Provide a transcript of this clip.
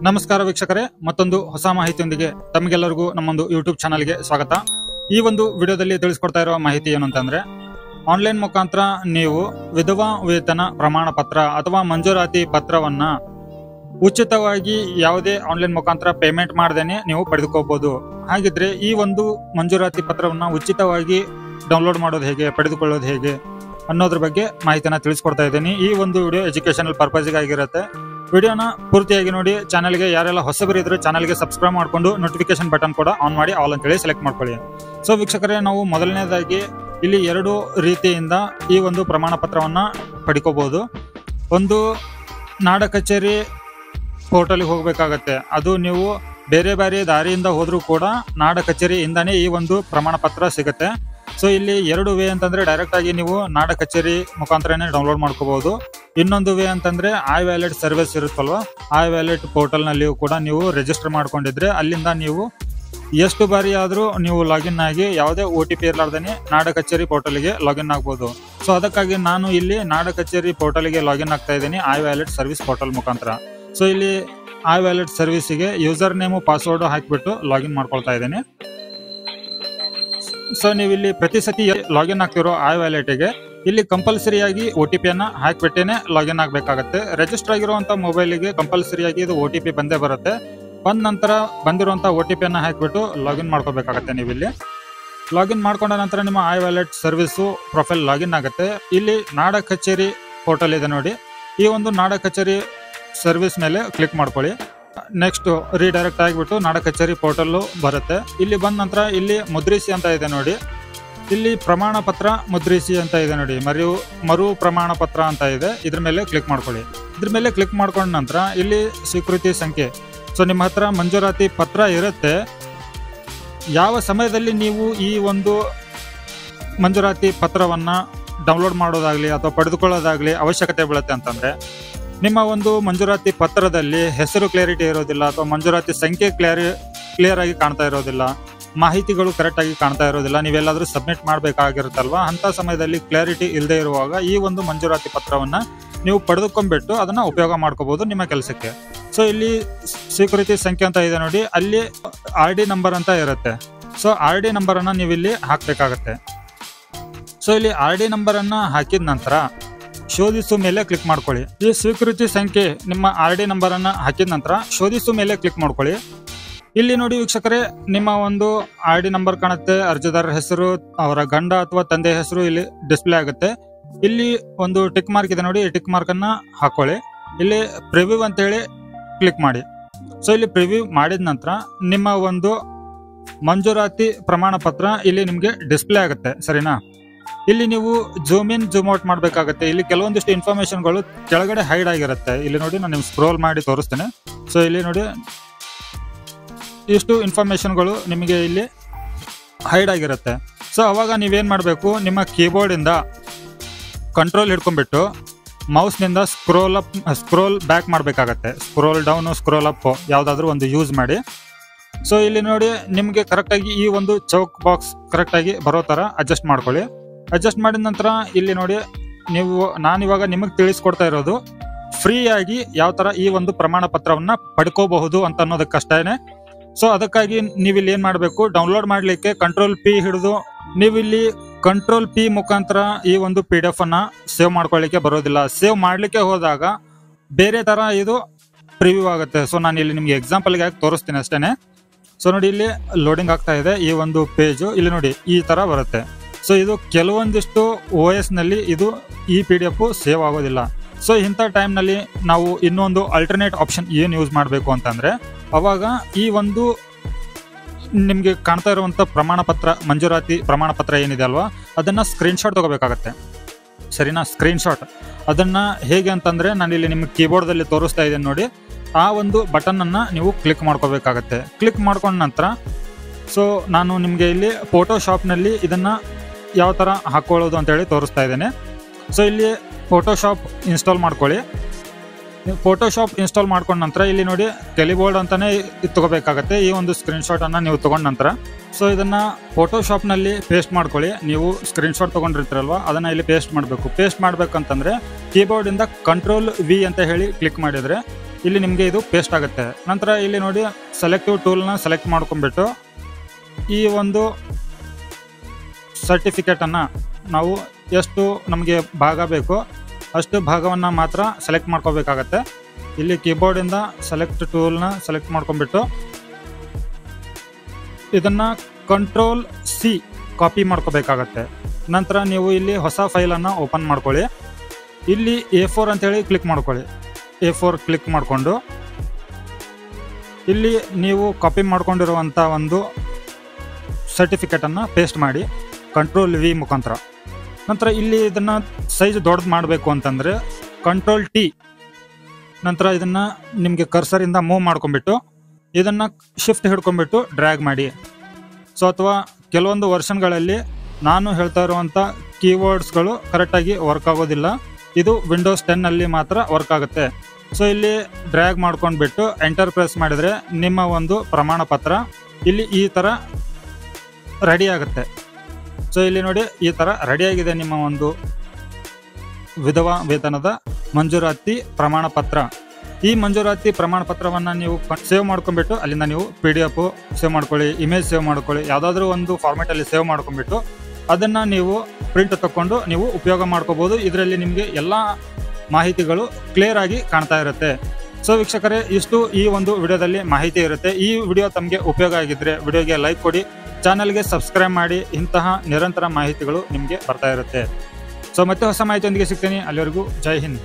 ನಮಸ್ಕಾರ ವೀಕ್ಷಕರೇ, ಮತ್ತೊಂದು ಹೊಸ ಮಾಹಿತಿಯೊಂದಿಗೆ ತಮಗೆಲ್ಲರಿಗೂ ನಮ್ಮೊಂದು ಯೂಟ್ಯೂಬ್ ಚಾನಲ್ಗೆ ಸ್ವಾಗತ. ಈ ಒಂದು ವಿಡಿಯೋದಲ್ಲಿ ತಿಳಿಸ್ಕೊಡ್ತಾ ಇರುವ ಮಾಹಿತಿ ಏನು ಅಂತಂದ್ರೆ, ಆನ್ಲೈನ್ ಮುಖಾಂತರ ನೀವು ವಿಧವಾ ವೇತನ ಪ್ರಮಾಣ ಪತ್ರ ಅಥವಾ ಮಂಜೂರಾತಿ ಪತ್ರವನ್ನ ಉಚಿತವಾಗಿ ಯಾವುದೇ ಆನ್ಲೈನ್ ಮುಖಾಂತರ ಪೇಮೆಂಟ್ ಮಾಡದೇನೆ ನೀವು ಪಡೆದುಕೋಬಹುದು. ಹಾಗಿದ್ರೆ ಈ ಒಂದು ಮಂಜೂರಾತಿ ಪತ್ರವನ್ನ ಉಚಿತವಾಗಿ ಡೌನ್ಲೋಡ್ ಮಾಡೋದು ಹೇಗೆ, ಪಡೆದುಕೊಳ್ಳೋದು ಹೇಗೆ ಅನ್ನೋದ್ರ ಬಗ್ಗೆ ಮಾಹಿತಿನ ತಿಳಿಸ್ಕೊಡ್ತಾ ಇದ್ದೀನಿ. ಈ ಒಂದು ವಿಡಿಯೋ ಎಜುಕೇಶನಲ್ ಪರ್ಪಸ್ಗೆ ಆಗಿರುತ್ತೆ. ವಿಡಿಯೋನ ಪೂರ್ತಿಯಾಗಿ ನೋಡಿ. ಚಾನಲ್ಗೆ ಯಾರೆಲ್ಲ ಹೊಸಬರಿದ್ರೆ ಚಾನಲ್ಗೆ ಸಬ್ಸ್ಕ್ರೈಬ್ ಮಾಡಿಕೊಂಡು ನೋಟಿಫಿಕೇಶನ್ ಬಟನ್ ಕೂಡ ಆನ್ ಮಾಡಿ ಆಲ್ ಅಂತೇಳಿ ಸೆಲೆಕ್ಟ್ ಮಾಡ್ಕೊಳ್ಳಿ. ಸೊ ವೀಕ್ಷಕರೇ, ನಾವು ಮೊದಲನೇದಾಗಿ ಇಲ್ಲಿ ಎರಡು ರೀತಿಯಿಂದ ಈ ಒಂದು ಪ್ರಮಾಣ ಪತ್ರವನ್ನ ಪಡ್ಕೋಬಹುದು. ಒಂದು ನಾಡ ಕಚೇರಿ ಪೋರ್ಟಲ್ಗೆ ಹೋಗ್ಬೇಕಾಗತ್ತೆ. ಅದು ನೀವು ಬೇರೆ ಬೇರೆ ದಾರಿಯಿಂದ ಹೋದ್ರೂ ಕೂಡ ನಾಡ ಕಚೇರಿಯಿಂದಾನೇ ಈ ಒಂದು ಪ್ರಮಾಣ ಪತ್ರ ಸಿಗುತ್ತೆ. ಸೊ ಇಲ್ಲಿ ಎರಡು ವೇ ಅಂತಂದ್ರೆ ಡೈರೆಕ್ಟ್ ಆಗಿ ನೀವು ನಾಡ ಕಚೇರಿ ಮುಖಾಂತರನೇ ಡೌನ್ಲೋಡ್ ಮಾಡ್ಕೋಬಹುದು. ಇನ್ನೊಂದು ವೇ ಅಂತಂದ್ರೆ iWallet ಸರ್ವಿಸ್ ಇರುತ್ತಲ್ವಾ, iWallet ಪೋರ್ಟಲ್ ನಲ್ಲಿಯೂ ಕೂಡ ನೀವು ರಿಜಿಸ್ಟರ್ ಮಾಡ್ಕೊಂಡಿದ್ರೆ ಅಲ್ಲಿಂದ ನೀವು ಎಷ್ಟು ಬಾರಿ ಆದ್ರೂ ನೀವು ಲಾಗಿನ್ ಆಗಿ ಯಾವುದೇ OTP ಇರ್ಲಾರ್ದೇನೆ ನಾಡ ಕಚೇರಿ ಪೋರ್ಟಲ್ಗೆ ಲಾಗಿನ್ ಆಗ್ಬೋದು. ಸೊ ಅದಕ್ಕಾಗಿ ನಾನು ಇಲ್ಲಿ ನಾಡ ಕಚೇರಿ ಪೋರ್ಟಲ್ಗೆ ಲಾಗಿನ್ ಆಗ್ತಾ ಇದ್ದೀನಿ iWallet ಸರ್ವಿಸ್ ಪೋರ್ಟಲ್ ಮುಖಾಂತರ. ಸೊ ಇಲ್ಲಿ iWallet ಸರ್ವಿಸ್ಗೆ ಯೂಸರ್ ನೇಮು ಪಾಸ್ವರ್ಡ್ ಹಾಕಿಬಿಟ್ಟು ಲಾಗಿನ್ ಮಾಡ್ಕೊಳ್ತಾ ಇದ್ದೀನಿ. ಸೊ ನೀವು ಇಲ್ಲಿ ಪ್ರತಿ ಸತಿ ಲಾಗಿನ್ ಆಗ್ತಿರೋ iWalletಗೆ ಇಲ್ಲಿ ಕಂಪಲ್ಸರಿಯಾಗಿ OTP ಅನ್ನ ಹಾಕಿಬಿಟ್ಟೇನೆ ಲಾಗಿನ್ ಆಗಬೇಕಾಗತ್ತೆ. ರಿಜಿಸ್ಟರ್ ಆಗಿರುವಂತ ಮೊಬೈಲಿಗೆ ಕಂಪಲ್ಸರಿಯಾಗಿ ಇದು OTP ಬಂದೇ ಬರುತ್ತೆ. ಬಂದ ನಂತರ ಬಂದಿರುವಂತ OTP ಅನ್ನ ಹಾಕಿಬಿಟ್ಟು ಲಾಗಿನ್ ಮಾಡ್ಕೋಬೇಕಾಗತ್ತೆ. ನೀವು ಇಲ್ಲಿ ಲಾಗಿನ್ ಮಾಡ್ಕೊಂಡ ನಂತರ ನಿಮ್ಮ iWallet ಸರ್ವಿಸು ಪ್ರೊಫೈಲ್ ಲಾಗಿನ್ ಆಗುತ್ತೆ. ಇಲ್ಲಿ ನಾಡ ಕಚೇರಿ ಪೋರ್ಟಲ್ ಇದೆ ನೋಡಿ, ಈ ಒಂದು ನಾಡ ಕಚೇರಿ ಸರ್ವಿಸ್ ಮೇಲೆ ಕ್ಲಿಕ್ ಮಾಡ್ಕೊಳ್ಳಿ. ನೆಕ್ಸ್ಟ್ ರೀಡೈರೆಕ್ಟ್ ಆಗಿಬಿಟ್ಟು ನಾಡ ಕಚೇರಿ ಪೋರ್ಟಲ್ ಬರುತ್ತೆ. ಇಲ್ಲಿ ಬಂದ ನಂತರ ಇಲ್ಲಿ ಮುದ್ರಿಸಿ ಅಂತ ಇದೆ ನೋಡಿ, ಇಲ್ಲಿ ಪ್ರಮಾಣ ಪತ್ರ ಮುದ್ರಿಸಿ ಅಂತ ಇದೆ ನೋಡಿ, ಮರು ಪ್ರಮಾಣ ಪತ್ರ ಅಂತ ಇದೆ. ಇದ್ರ ಮೇಲೆ ಕ್ಲಿಕ್ ಮಾಡ್ಕೊಳ್ಳಿ. ಇದ್ರ ಮೇಲೆ ಕ್ಲಿಕ್ ಮಾಡ್ಕೊಂಡ ನಂತರ ಇಲ್ಲಿ ಸ್ವೀಕೃತಿ ಸಂಖ್ಯೆ. ಸೊ ನಿಮ್ಮ ಹತ್ರ ಮಂಜೂರಾತಿ ಪತ್ರ ಇರುತ್ತೆ. ಯಾವ ಸಮಯದಲ್ಲಿ ನೀವು ಈ ಒಂದು ಮಂಜೂರಾತಿ ಪತ್ರವನ್ನ ಡೌನ್ಲೋಡ್ ಮಾಡೋದಾಗ್ಲಿ ಅಥವಾ ಪಡೆದುಕೊಳ್ಳೋದಾಗ್ಲಿ ಅವಶ್ಯಕತೆ ಬೀಳುತ್ತೆ ಅಂತಂದ್ರೆ, ನಿಮ್ಮ ಒಂದು ಮಂಜೂರಾತಿ ಪತ್ರದಲ್ಲಿ ಹೆಸರು ಕ್ಲಾರಿಟಿ ಇರೋದಿಲ್ಲ ಅಥವಾ ಮಂಜೂರಾತಿ ಸಂಖ್ಯೆ ಕ್ಲಿಯರ್ ಆಗಿ ಕಾಣ್ತಾ ಇರೋದಿಲ್ಲ, ಮಾಹಿತಿಗಳು ಕರೆಕ್ಟ್ ಆಗಿ ಕಾಣ್ತಾ ಇರೋದಿಲ್ಲ, ನೀವೆಲ್ಲಾದ್ರೂ ಸಬ್ಮಿಟ್ ಮಾಡಬೇಕಾಗಿರುತ್ತಲ್ವಾ, ಅಂತ ಸಮಯದಲ್ಲಿ ಕ್ಲಾರಿಟಿ ಇಲ್ಲದೆ ಇರುವಾಗ ಈ ಒಂದು ಮಂಜೂರಾತಿ ಪತ್ರವನ್ನ ನೀವು ಪಡೆದುಕೊಂಡ್ಬಿಟ್ಟು ಅದನ್ನ ಉಪಯೋಗ ಮಾಡ್ಕೋಬಹುದು ನಿಮ್ಮ ಕೆಲಸಕ್ಕೆ. ಸೊ ಇಲ್ಲಿ ಸ್ವೀಕೃತಿ ಸಂಖ್ಯೆ ಅಂತ ಇದೆ ನೋಡಿ, ಅಲ್ಲಿ RD ನಂಬರ್ ಅಂತ ಇರುತ್ತೆ. ಸೊ RD ನಂಬರ್ ಅನ್ನ ನೀವು ಇಲ್ಲಿ ಹಾಕ್ಬೇಕಾಗತ್ತೆ. ಸೊ ಇಲ್ಲಿ RD ನಂಬರ್ ಅನ್ನ ಹಾಕಿದ ನಂತರ ಶೋಧಿಸು ಮೇಲೆ ಕ್ಲಿಕ್ ಮಾಡ್ಕೊಳ್ಳಿ. ಈ ಸ್ವೀಕೃತಿ ಸಂಖ್ಯೆ ನಿಮ್ಮ RD ನಂಬರ್ ಅನ್ನ ಹಾಕಿದ ನಂತರ ಶೋಧಿಸು ಮೇಲೆ ಕ್ಲಿಕ್ ಮಾಡ್ಕೊಳ್ಳಿ. ಇಲ್ಲಿ ನೋಡಿ ವೀಕ್ಷಕರೇ, ನಿಮ್ಮ ಒಂದು RD ನಂಬರ್ ಕಾಣುತ್ತೆ, ಅರ್ಜಿದಾರರ ಹೆಸರು, ಅವರ ಗಂಡ ಅಥವಾ ತಂದೆ ಹೆಸರು ಇಲ್ಲಿ ಡಿಸ್ಪ್ಲೇ ಆಗುತ್ತೆ. ಇಲ್ಲಿ ಒಂದು ಟಿಕ್ ಮಾರ್ಕ್ ಇದೆ ನೋಡಿ, ಈ ಟಿಕ್ ಮಾರ್ಕ್ ಅನ್ನ ಹಾಕೊಳ್ಳಿ. ಇಲ್ಲಿ ಪ್ರಿವ್ಯೂ ಅಂತ ಹೇಳಿ ಕ್ಲಿಕ್ ಮಾಡಿ. ಸೊ ಇಲ್ಲಿ ಪ್ರಿವ್ಯೂ ಮಾಡಿದ ನಂತರ ನಿಮ್ಮ ಒಂದು ಮಂಜೂರಾತಿ ಪ್ರಮಾಣ ಪತ್ರ ಇಲ್ಲಿ ನಿಮ್ಗೆ ಡಿಸ್ಪ್ಲೇ ಆಗುತ್ತೆ, ಸರಿನಾ? ಇಲ್ಲಿ ನೀವು ಜೂಮ್ ಇನ್ ಜೂಮ್ ಔಟ್ ಮಾಡ್ಬೇಕಾಗತ್ತೆ. ಇಲ್ಲಿ ಕೆಲವೊಂದಿಷ್ಟು ಇನ್ಫಾರ್ಮೇಶನ್ಗಳು ಕೆಳಗಡೆ ಹೈಡ್ ಆಗಿರುತ್ತೆ. ಇಲ್ಲಿ ನೋಡಿ, ನಾನು ನಿಮ್ಗೆ ಸ್ಕ್ರೋಲ್ ಮಾಡಿ ತೋರಿಸ್ತೇನೆ. ಸೊ ಇಲ್ಲಿ ನೋಡಿ, ಇಷ್ಟು ಇನ್ಫಾರ್ಮೇಶನ್ಗಳು ನಿಮಗೆ ಇಲ್ಲಿ ಹೈಡ್ ಆಗಿರುತ್ತೆ. ಸೊ ಅವಾಗ ನೀವೇನ್ ಮಾಡಬೇಕು, ನಿಮ್ಮ ಕೀಬೋರ್ಡ್ ಇಂದ ಕಂಟ್ರೋಲ್ ಹಿಡ್ಕೊಂಡ್ಬಿಟ್ಟು ಮೌಸ್ನಿಂದ ಸ್ಕ್ರೋಲ್ ಬ್ಯಾಕ್ ಮಾಡಬೇಕಾಗತ್ತೆ. ಸ್ಕ್ರೋಲ್ ಡೌನ್, ಸ್ಕ್ರೋಲ್ ಅಪ್ ಯಾವ್ದಾದ್ರು ಒಂದು ಯೂಸ್ ಮಾಡಿ. ಸೊ ಇಲ್ಲಿ ನೋಡಿ, ನಿಮ್ಗೆ ಕರೆಕ್ಟಾಗಿ ಈ ಒಂದು ಚೌಕ್ ಬಾಕ್ಸ್ ಕರೆಕ್ಟಾಗಿ ಬರೋ ತರ ಅಡ್ಜಸ್ಟ್ ಮಾಡ್ಕೊಳ್ಳಿ. ಅಡ್ಜಸ್ಟ್ ಮಾಡಿದ ನಂತರ ಇಲ್ಲಿ ನೋಡಿ, ನಾನಿವಾಗ ನಿಮಗೆ ತಿಳಿಸ್ಕೊಡ್ತಾ ಇರೋದು ಫ್ರೀ ಆಗಿ ಯಾವ ತರ ಈ ಒಂದು ಪ್ರಮಾಣ ಪತ್ರವನ್ನ ಪಡ್ಕೋಬಹುದು ಅಂತ ಅನ್ನೋದಕ್ಕಷ್ಟೇನೆ. ಸೊ ಅದಕ್ಕಾಗಿ ನೀವಿಲ್ಲಿ ಏನ್ ಮಾಡಬೇಕು, ಡೌನ್ಲೋಡ್ ಮಾಡ್ಲಿಕ್ಕೆ Ctrl+P ಹಿಡಿದು ನೀವಿಲ್ಲಿ Ctrl+P ಮುಖಾಂತರ ಈ ಒಂದು PDF ಅನ್ನ ಸೇವ್ ಮಾಡ್ಕೊಳ್ಳಿಕ್ಕೆ ಬರೋದಿಲ್ಲ. ಸೇವ್ ಮಾಡ್ಲಿಕ್ಕೆ ಹೋದಾಗ ಬೇರೆ ತರ ಇದು ಪ್ರಿವ್ಯೂ ಆಗುತ್ತೆ. ಸೊ ನಾನು ಇಲ್ಲಿ ನಿಮ್ಗೆ ಎಕ್ಸಾಂಪಲ್ಗೆ ತೋರಿಸ್ತೀನಿ ಅಷ್ಟೇನೆ. ಸೊ ನೋಡಿ, ಇಲ್ಲಿ ಲೋಡಿಂಗ್ ಆಗ್ತಾ ಇದೆ ಈ ಒಂದು ಪೇಜು. ಇಲ್ಲಿ ನೋಡಿ, ಈ ತರ ಬರುತ್ತೆ. ಸೊ ಇದು ಕೆಲವೊಂದಿಷ್ಟು OS ನಲ್ಲಿ ಇದು ಈ PDF ಸೇವ್ ಆಗೋದಿಲ್ಲ. ಸೊ ಇಂಥ ಟೈಮ್ನಲ್ಲಿ ನಾವು ಇನ್ನೊಂದು ಅಲ್ಟರ್ನೇಟ್ ಆಪ್ಷನ್ ಏನು ಯೂಸ್ ಮಾಡಬೇಕು ಅಂತಂದ್ರೆ, ಅವಾಗ ಈ ಒಂದು ನಿಮ್ಗೆ ಕಾಣ್ತಾ ಇರುವಂತ ಪ್ರಮಾಣ ಪತ್ರ, ಮಂಜೂರಾತಿ ಪ್ರಮಾಣ ಪತ್ರ ಏನಿದೆ ಅಲ್ವಾ, ಅದನ್ನ ಸ್ಕ್ರೀನ್ಶಾಟ್ ತಗೋಬೇಕಾಗತ್ತೆ, ಸರಿನಾ? ಸ್ಕ್ರೀನ್ಶಾಟ್ ಅದನ್ನ ಹೇಗೆ ಅಂತಂದ್ರೆ, ನಾನು ಇಲ್ಲಿ ನಿಮ್ಗೆ ಕೀಬೋರ್ಡ್ ದಲ್ಲಿ ತೋರಿಸ್ತಾ ಇದ್ದೇನೆ ನೋಡಿ, ಆ ಒಂದು ಬಟನ್ ಅನ್ನ ನೀವು ಕ್ಲಿಕ್ ಮಾಡ್ಕೋಬೇಕಾಗತ್ತೆ. ಕ್ಲಿಕ್ ಮಾಡ್ಕೊಂಡ ನಂತರ ಸೊ ನಾನು ನಿಮ್ಗೆ ಇಲ್ಲಿ ಫೋಟೋಶಾಪ್ ನಲ್ಲಿ ಇದನ್ನ ಯಾವ ತರ ಹಾಕೊಳ್ಳೋದು ಅಂತ ಹೇಳಿ ತೋರಿಸ್ತಾ ಇದ್ದೇನೆ. ಸೊ ಇಲ್ಲಿ ಫೋಟೋಶಾಪ್ ಇನ್ಸ್ಟಾಲ್ ಮಾಡ್ಕೊಳ್ಳಿ. ಫೋಟೋಶಾಪ್ ಇನ್ಸ್ಟಾಲ್ ಮಾಡ್ಕೊಂಡ ನಂತರ ಇಲ್ಲಿ ನೋಡಿ, ಟೆಲಿಬೋರ್ಡ್ ಅಂತಾನೆ ತಗೋಬೇಕಾಗತ್ತೆ. ಈ ಒಂದು ಸ್ಕ್ರೀನ್ಶಾಟ್ ಅನ್ನ ನೀವು ತಗೊಂಡ ನಂತರ ಸೊ ಇದನ್ನ ಫೋಟೋಶಾಪ್ ನಲ್ಲಿ ಪೇಸ್ಟ್ ಮಾಡ್ಕೊಳ್ಳಿ. ನೀವು ಸ್ಕ್ರೀನ್ಶಾಟ್ ತಗೊಂಡಿರ್ತೀರಲ್ವಾ, ಅದನ್ನ ಇಲ್ಲಿ ಪೇಸ್ಟ್ ಮಾಡಬೇಕು. ಪೇಸ್ಟ್ ಮಾಡ್ಬೇಕಂತಂದ್ರೆ ಕೀಬೋರ್ಡ್ ಇಂದ Ctrl+V ಅಂತ ಹೇಳಿ ಕ್ಲಿಕ್ ಮಾಡಿದ್ರೆ ಇಲ್ಲಿ ನಿಮಗೆ ಇದು ಪೇಸ್ಟ್ ಆಗುತ್ತೆ. ನಂತರ ಇಲ್ಲಿ ನೋಡಿ ಸೆಲೆಕ್ಟಿವ್ ಟೂಲ್ನ ಸೆಲೆಕ್ಟ್ ಮಾಡ್ಕೊಂಡ್ಬಿಟ್ಟು ಈ ಒಂದು ಸರ್ಟಿಫಿಕೇಟನ್ನು ನಾವು ಎಷ್ಟು ನಮಗೆ ಭಾಗ ಬೇಕೋ ಅಷ್ಟು ಭಾಗವನ್ನು ಮಾತ್ರ ಸೆಲೆಕ್ಟ್ ಮಾಡ್ಕೋಬೇಕಾಗತ್ತೆ. ಇಲ್ಲಿ ಕೀಬೋರ್ಡಿಂದ ಸೆಲೆಕ್ಟ್ ಟೂಲ್ನ ಸೆಲೆಕ್ಟ್ ಮಾಡ್ಕೊಂಡ್ಬಿಟ್ಟು ಇದನ್ನು Ctrl+C ಕಾಪಿ ಮಾಡ್ಕೋಬೇಕಾಗತ್ತೆ. ನಂತರ ನೀವು ಇಲ್ಲಿ ಹೊಸ ಫೈಲನ್ನು ಓಪನ್ ಮಾಡ್ಕೊಳ್ಳಿ. ಇಲ್ಲಿ A4 ಅಂತೇಳಿ ಕ್ಲಿಕ್ ಮಾಡ್ಕೊಳ್ಳಿ. A4 ಕ್ಲಿಕ್ ಮಾಡಿಕೊಂಡು ಇಲ್ಲಿ ನೀವು ಕಾಪಿ ಮಾಡ್ಕೊಂಡಿರುವಂಥ ಒಂದು ಸರ್ಟಿಫಿಕೇಟನ್ನು ಪೇಸ್ಟ್ ಮಾಡಿ Ctrl+V ಮುಖಾಂತರ. ನಂತರ ಇಲ್ಲಿ ಇದನ್ನು ಸೈಜ್ ದೊಡ್ಡದು ಮಾಡಬೇಕು ಅಂತಂದರೆ Ctrl+T. ನಂತರ ಇದನ್ನು ನಿಮಗೆ ಕರ್ಸರಿಂದ ಮೂವ್ ಮಾಡ್ಕೊಂಡ್ಬಿಟ್ಟು ಇದನ್ನು ಶಿಫ್ಟ್ ಹಿಡ್ಕೊಂಡ್ಬಿಟ್ಟು ಡ್ರ್ಯಾಗ್ ಮಾಡಿ. ಸೊ ಅಥವಾ ಕೆಲವೊಂದು ವರ್ಷನ್ಗಳಲ್ಲಿ ನಾನು ಹೇಳ್ತಾ ಇರುವಂಥ ಕೀವರ್ಡ್ಸ್ಗಳು ಕರೆಕ್ಟಾಗಿ ವರ್ಕ್ ಆಗೋದಿಲ್ಲ. ಇದು ವಿಂಡೋಸ್ 10ನಲ್ಲಿ ಮಾತ್ರ ವರ್ಕ್ ಆಗುತ್ತೆ. ಸೊ ಇಲ್ಲಿ ಡ್ರ್ಯಾಗ್ ಮಾಡ್ಕೊಂಡ್ಬಿಟ್ಟು ಎಂಟರ್ ಪ್ರೆಸ್ ಮಾಡಿದರೆ ನಿಮ್ಮ ಒಂದು ಪ್ರಮಾಣ ಪತ್ರ ಇಲ್ಲಿ ಈ ಥರ ರೆಡಿ ಆಗುತ್ತೆ. ಸೊ ಇಲ್ಲಿ ನೋಡಿ ಈ ಥರ ರೆಡಿಯಾಗಿದೆ ನಿಮ್ಮ ಒಂದು ವಿಧವಾ ವೇತನದ ಮಂಜೂರಾತಿ ಪ್ರಮಾಣ ಪತ್ರ. ಈ ಮಂಜೂರಾತಿ ಪ್ರಮಾಣ ಪತ್ರವನ್ನು ನೀವು ಸೇವ್ ಮಾಡ್ಕೊಂಡ್ಬಿಟ್ಟು ಅಲ್ಲಿಂದ ನೀವು PDF ಸೇವ್ ಮಾಡ್ಕೊಳ್ಳಿ, ಇಮೇಜ್ ಸೇವ್ ಮಾಡ್ಕೊಳ್ಳಿ, ಯಾವುದಾದ್ರೂ ಒಂದು ಫಾರ್ಮೆಟಲ್ಲಿ ಸೇವ್ ಮಾಡ್ಕೊಂಡ್ಬಿಟ್ಟು ಅದನ್ನು ನೀವು ಪ್ರಿಂಟ್ ತಗೊಂಡು ನೀವು ಉಪಯೋಗ ಮಾಡ್ಕೋಬೋದು. ಇದರಲ್ಲಿ ನಿಮಗೆ ಎಲ್ಲ ಮಾಹಿತಿಗಳು ಕ್ಲಿಯರ್ ಆಗಿ ಕಾಣ್ತಾ ಇರುತ್ತೆ. ಸೊ ವೀಕ್ಷಕರೇ, ಇಷ್ಟು ಈ ಒಂದು ವಿಡಿಯೋದಲ್ಲಿ ಮಾಹಿತಿ ಇರುತ್ತೆ. ಈ ವಿಡಿಯೋ ತಮಗೆ ಉಪಯೋಗ ಆಗಿದ್ರೆ ವಿಡಿಯೋಗೆ ಲೈಕ್ ಕೊಡಿ, ಚಾನಲ್ಗೆ ಸಬ್ಸ್ಕ್ರೈಬ್ ಮಾಡಿ. ಇಂತಹ ನಿರಂತರ ಮಾಹಿತಿಗಳು ನಿಮಗೆ ಬರ್ತಾ ಇರುತ್ತೆ. ಸೊ ಮತ್ತೆ ಹೊಸ ಮಾಹಿತಿಯೊಂದಿಗೆ ಸಿಗ್ತೀನಿ. ಅಲ್ಲಿವರೆಗೂ ಜೈ ಹಿಂದ್.